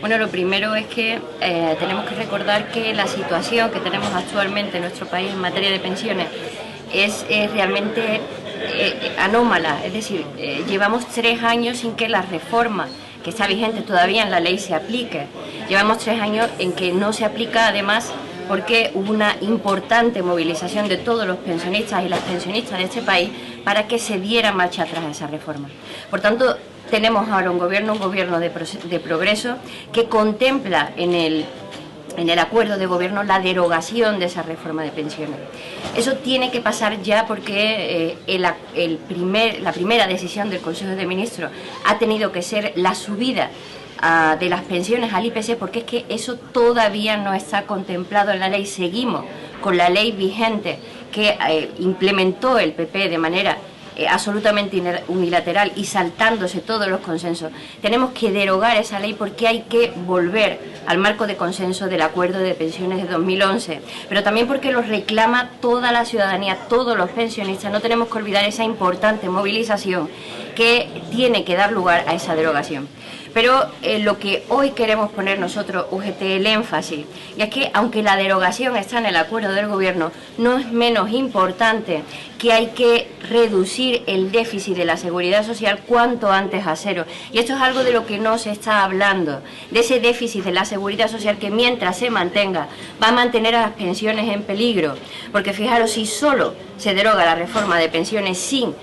Bueno, lo primero es que tenemos que recordar que la situación que tenemos actualmente en nuestro país en materia de pensiones es realmente anómala. Es decir, llevamos 3 años sin que la reforma que está vigente todavía en la ley se aplique. Llevamos 3 años en que no se aplica, además, porque hubo una importante movilización de todos los pensionistas y las pensionistas de este país para que se diera marcha atrás a esa reforma. Por tanto, tenemos ahora un gobierno de progreso que contempla en el acuerdo de gobierno la derogación de esa reforma de pensiones. Eso tiene que pasar ya porque la primera decisión del Consejo de Ministros ha tenido que ser la subida de las pensiones al IPC, porque es que eso todavía no está contemplado en la ley. Seguimos con la ley vigente que implementó el PP de manera absolutamente unilateral y saltándose todos los consensos. Tenemos que derogar esa ley porque hay que volver al marco de consenso del acuerdo de pensiones de 2011, pero también porque lo reclama toda la ciudadanía, todos los pensionistas. No tenemos que olvidar esa importante movilización que tiene que dar lugar a esa derogación. Pero lo que hoy queremos poner nosotros, UGT, el énfasis, y es que aunque la derogación está en el acuerdo del gobierno, no es menos importante que hay que reducir el déficit de la seguridad social cuanto antes a cero. Y esto es algo de lo que no se está hablando, de ese déficit de la seguridad social que mientras se mantenga va a mantener a las pensiones en peligro. Porque fijaros, si solo se deroga la reforma de pensiones sin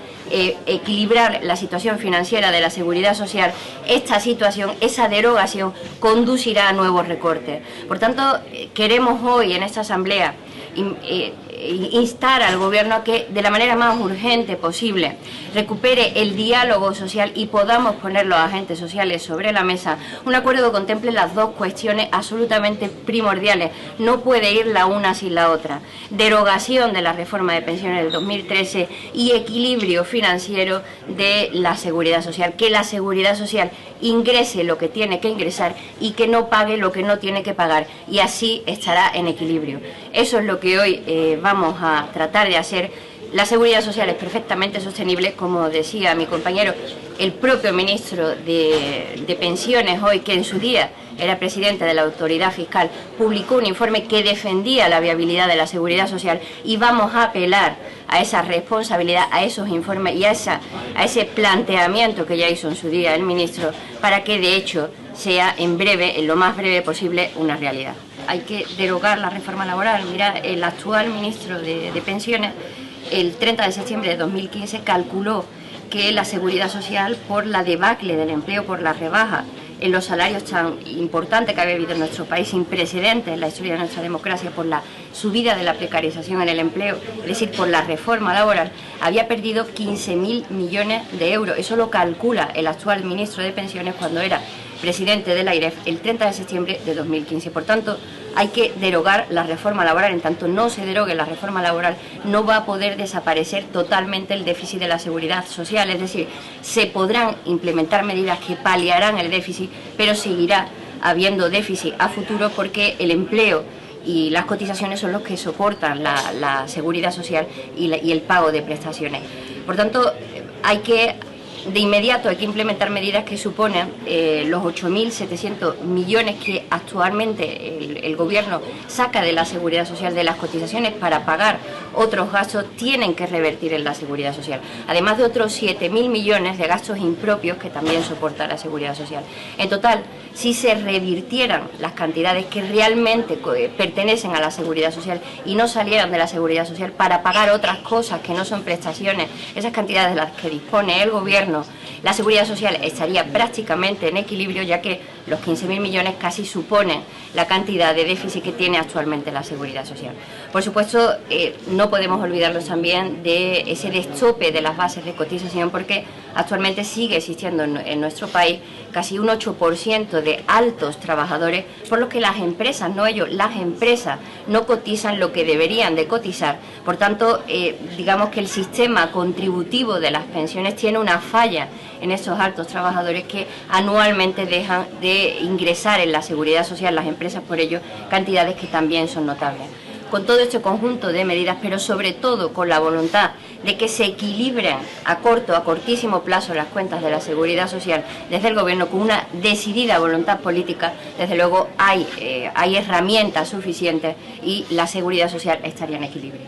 equilibrar la situación financiera de la seguridad social, esta situación, esa derogación, conducirá a nuevos recortes. Por tanto, queremos hoy en esta asamblea instar al gobierno a que de la manera más urgente posible recupere el diálogo social y podamos poner los agentes sociales sobre la mesa un acuerdo que contemple las dos cuestiones absolutamente primordiales. No puede ir la una sin la otra: derogación de la reforma de pensiones del 2013 y equilibrio financiero de la seguridad social. Que la seguridad social ingrese lo que tiene que ingresar y que no pague lo que no tiene que pagar, y así estará en equilibrio. Eso es lo que hoy vamos a tratar de hacer. La seguridad social es perfectamente sostenible, como decía mi compañero, el propio ministro de Pensiones hoy, que en su día era presidente de la Autoridad Fiscal, publicó un informe que defendía la viabilidad de la seguridad social, y vamos a apelar a esa responsabilidad, a esos informes y a ese planteamiento que ya hizo en su día el ministro, para que de hecho sea en breve, en lo más breve posible, una realidad. Hay que derogar la reforma laboral. Mira, el actual ministro de Pensiones, el 30 de septiembre de 2015, calculó que la seguridad social, por la debacle del empleo, por la rebaja en los salarios tan importante que había habido en nuestro país, sin precedentes en la historia de nuestra democracia, por la subida de la precarización en el empleo, es decir, por la reforma laboral, había perdido 15.000 millones de euros. Eso lo calcula el actual ministro de Pensiones cuando era presidente de la AIREF el 30 de septiembre de 2015. Por tanto, hay que derogar la reforma laboral. En tanto no se derogue la reforma laboral, no va a poder desaparecer totalmente el déficit de la seguridad social. Es decir, se podrán implementar medidas que paliarán el déficit, pero seguirá habiendo déficit a futuro, porque el empleo y las cotizaciones son los que soportan la seguridad social y el pago de prestaciones. Por tanto, de inmediato hay que implementar medidas que suponen los 8.700 millones que actualmente el gobierno saca de la seguridad social, de las cotizaciones, para pagar otros gastos. Tienen que revertir en la seguridad social, además de otros 7.000 millones de gastos impropios que también soporta la seguridad social. En total, si se revirtieran las cantidades que realmente pertenecen a la seguridad social y no salieran de la seguridad social para pagar otras cosas que no son prestaciones, esas cantidades de las que dispone el gobierno, la seguridad social estaría prácticamente en equilibrio, ya que los 15.000 millones casi suponen la cantidad de déficit que tiene actualmente la seguridad social. Por supuesto, no podemos olvidarnos también de ese destope de las bases de cotización, porque actualmente sigue existiendo en nuestro país casi un 8% de altos trabajadores, por lo que las empresas, no ellos, las empresas no cotizan lo que deberían de cotizar. Por tanto, digamos que el sistema contributivo de las pensiones tiene una falla en esos altos trabajadores que anualmente dejan de ingresar en la seguridad social, las empresas por ello, cantidades que también son notables. con todo este conjunto de medidas, pero sobre todo con la voluntad de que se equilibren a cortísimo plazo las cuentas de la Seguridad Social desde el Gobierno, con una decidida voluntad política, desde luego hay herramientas suficientes y la Seguridad Social estaría en equilibrio.